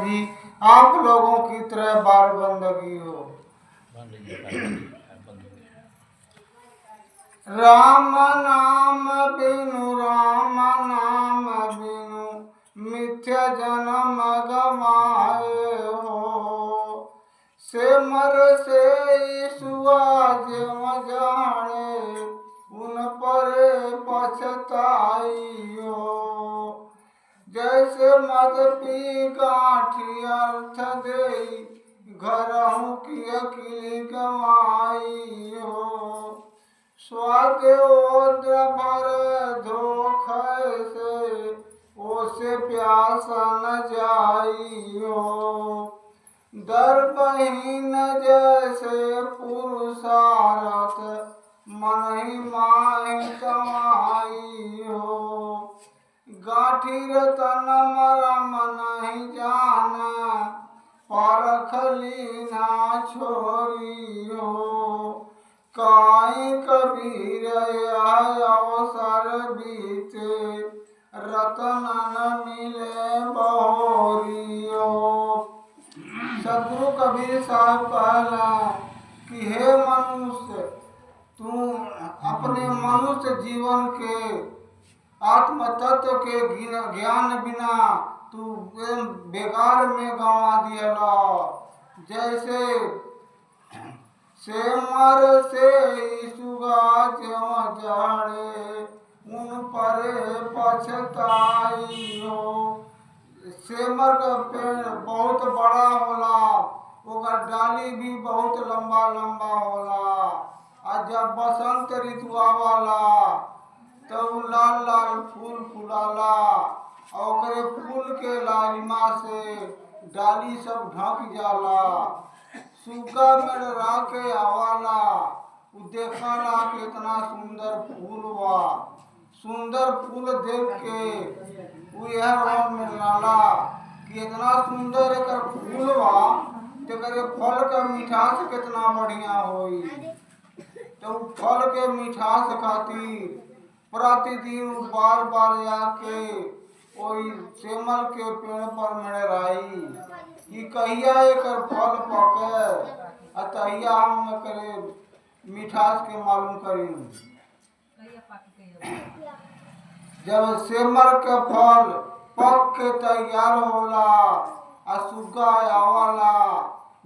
जी आप लोगों की तरह बार बंदगी हो। राम नाम बिनु मिथ्या जन्म गवाए हो। से मर से ईसुआ ज्यों जाने उन पर पछताई हो। जैसे मद पी गांठी अर्थ दे घरहूँ की अकिली गवाई हो। स्वाद ओद्र भर धोख से ओसे प्यास न जाई हो। दर्पहीन जैसे पुरुषार्थ मन ही माहि कमाई हो। गाठी रतन मरम नहीं जान परख लीना छोरी हो। काई कबीर यह अवसर बीते रतन न मिले बहोरी हो। सदगुरु कबीर साहब कहला कि हे मनुष्य, तू अपने मनुष्य जीवन के आत्म तत्व के ज्ञान बिना तू बेकार में गंवा दियला। जैसे से मर से ईसुगा ज्यों जाड़े उन पर पछताई हो। सेमर का पेड़ बहुत बड़ा होला, ओकर डाली भी बहुत लंबा लंबा होला। और जब बसंत ऋतु आवाला तब लाल लाल फूल फुलाला और ओकरे फूल के लालिमा से डाली सब ढक जाला। सूखा मेढ़ के आवाला उ देखला कि इतना सुंदर फूल बा। सुंदर फूल देख के उ यह भाव में लाला कि इतना सुंदर एकर फूल बा तेकर फल का मिठास कितना बढ़िया होई। तो फल के मिठास खातिर प्रतिदिन बार बार आके ओई सेमल के पेड़ पर मेड़राई कि कहिया एकर फल पके अतहिया हम करे मिठास के मालूम करी। जब सेमर के फल पक के तैयार होला आ सुग्गा आवाला,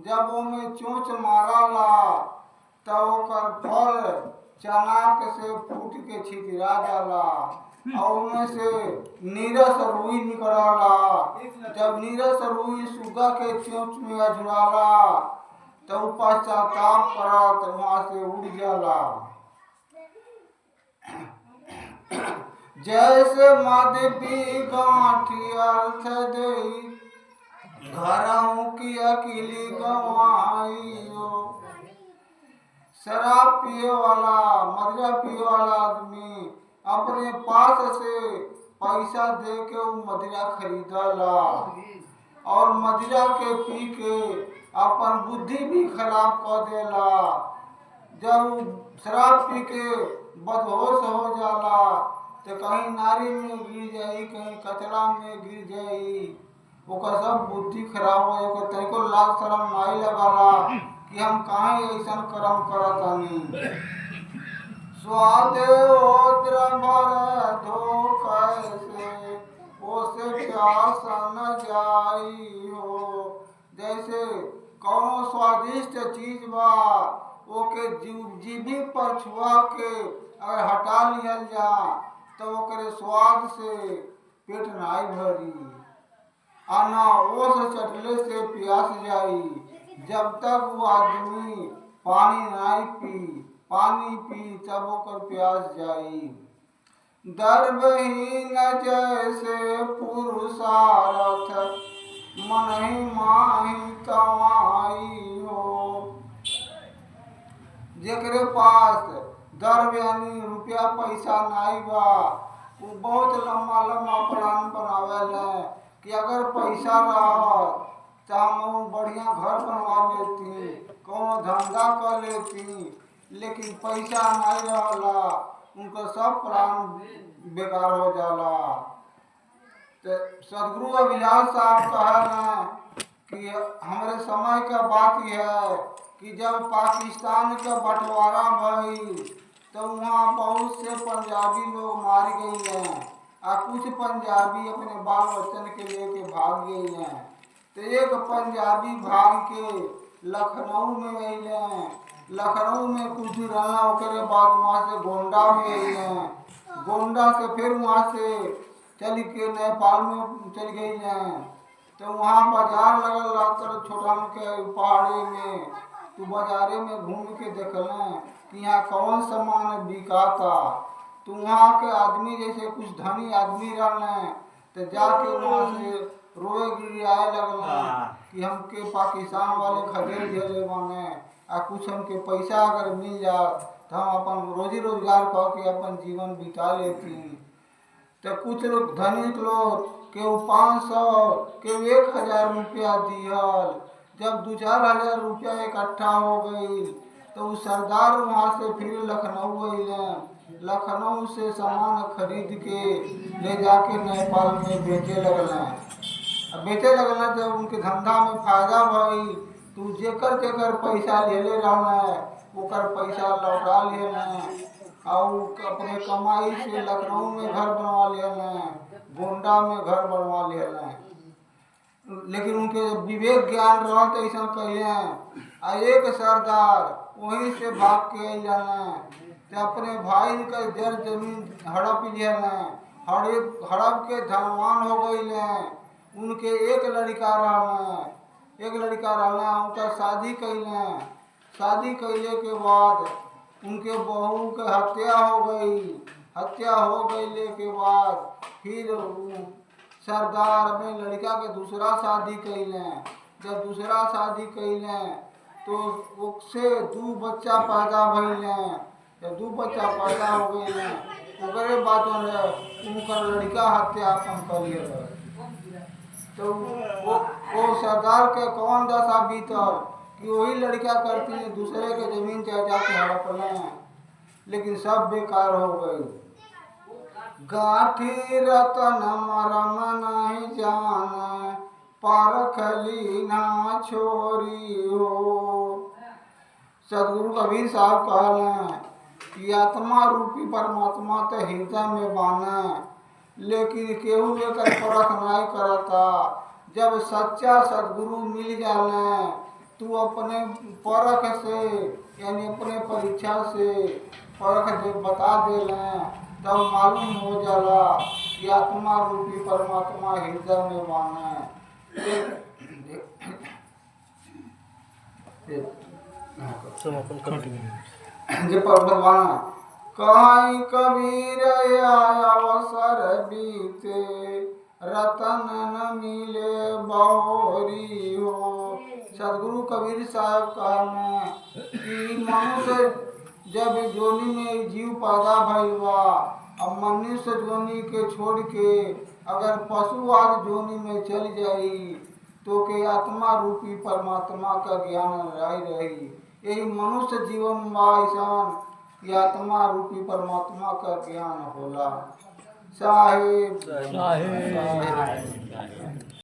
जब ओमे चोंच माराला तब ओकर फल चनाक से फूट के छितरा जाला और उनमें से नीरस रुई निकलला। जब नीरस रुई सुग्गा के चोंच में अझुराला तब पश्चाताप करत वहां से उड़ जाला। जैसे मद पी गांठी अर्थ दे घरहूँ की अकिली गवाई हो। शराब पिए वाला मदिरा पिए वाला आदमी अपने पास से पैसा दे के वो मदिरा खरीदला और मदिरा के पी के अपन बुद्धि भी खराब कर देला। जब शराब पी के बदहोश हो जाला तो कहीं नारी में गिर जाई, कहीं कचरा में गिर जाई, ओकर सब बुद्धि खराब हो जाए। तनिको लाज शरम नहीं लगाला कि हम काहे ऐसन कर्म करतानी। स्वाद ओद्र भर धोख से ओसे प्यास न जाई हो। जैसे कौनो स्वादिष्ट चीज बा ओके जीभी पर छुआ के अगर हटा लियल जा तो ओकरे स्वाद से पेट नाई भरी आना ओस चटले से प्यास जाई। जब तक वो आदमी पानी पी तब ओकर प्यास जाई। दर्पहीन जैसे पुरुषार्थ मन ही माहि कमाई हो। जेकरे पास दर्ब यानी रुपया पैसा नाई बा वो बहुत लम्बा लम्बा प्लान बनावेले कि अगर पैसा रह तो हम बढ़िया घर बनवा लेती, कौनो धंधा कर लेती, लेकिन पैसा नहीं रहला उनका सब प्लान बेकार हो जाला। तो सदगुरु अभिलाष साहब कहना कि हमारे समय का बात यह है कि जब पाकिस्तान का बंटवारा भई तो वहाँ बहुत से पंजाबी लोग मार गए हैं और कुछ पंजाबी अपने बाल बच्चन के लेके भाग गए हैं। तो एक पंजाबी भाग के लखनऊ में अइले। लखनऊ में कुछ दिन रहना ओकरे बाद वहाँ से गोंडा में अइले। गोंडा से फिर वहाँ से चल के नेपाल में चल गई हैं। तो वहाँ बाजार लगल रहता छोटा के पहाड़ी में। तो बाजारे में घूम के देखलें कि यहाँ कौन सामान बिकाता। तो वहाँ के आदमी जैसे कुछ धनी आदमी रहने तो जाके वहाँ से रोए गिरियाए लगल कि हमके पाकिस्तान वाले खदेड़ दिले माने आ कुछ हमके पैसा अगर मिल जाए तो हम अपन रोजी रोजगार करके अपन जीवन बिता लेती। तो कुछ लोग धनिक लोग के 500 के 1000 रुपया दियल। जब 2-4 हजार रुपया इकट्ठा हो गई तो सरदार वहाँ से फिर लखनऊ अइले। लखनऊ से सामान खरीद के ले जाके नेपाल में बेचे लगलें। अब बेचे लगलें जब उनके धंधा में फायदा भई तो जेकर जेकर पैसा लेले रहना ओकर पैसा लौटा लेना और अपने कमाई से लखनऊ में घर बनवा लेना, गोंडा में घर बनवा लेना। लेकिन उनके विवेक ज्ञान रहत ऐसा कहिए। एक सरदार वहीं से भाग के अइले तो अपने भाई का जर जमीन हड़प लेना। हड़प के धनवान हो गई। उनके एक लड़का रहना उनका शादी कैले। शादी कैले के बाद उनके बहू के हत्या हो गई। हत्या हो गई के बाद फिर सरदार अपने लड़का के दूसरा शादी कैले। जब दूसरा शादी कैले तो उससे 2 बच्चा पैदा भइले। जब 2 बच्चा पैदा हो गए ओकरे बाद उनका लड़का हत्या अपन कर लिए। तो वो सरदार के कौन दशा बीतल कि वही लड़का करती है दूसरे के जमीन जायदाद के हड़प लें। लेकिन सब बेकार हो गई। गाठी रतन मरम नहीं जान परखली ना छोरी हो। सदगुरु कबीर साहब कहलें कि आत्मा रूपी परमात्मा तो हृदय में बाने लेकिन केहू एकर परख नहीं करता। जब सच्चा सदगुरु मिल जाने तू अपने परख से यानी अपने परीक्षा से परख दे बता देलें तब मालूम हो जाला कि आत्मा रूपी परमात्मा हृदय में बाने। जे भगवान कहीं कबीर अवसर बीते रतन न मिले बहोरी हो। सदगुरु कबीर साहब कहने कि मनुष्य जब जोनी में जीव पैदा भइल बा अब मनुष्य जोनी के छोड़ के अगर पशु आदि जोनी में चल जाई तो के आत्मा रूपी परमात्मा का ज्ञान रही। यही मनुष्य जीवन बा ऐसान कि आत्मा रूपी परमात्मा का ज्ञान होला। साहेब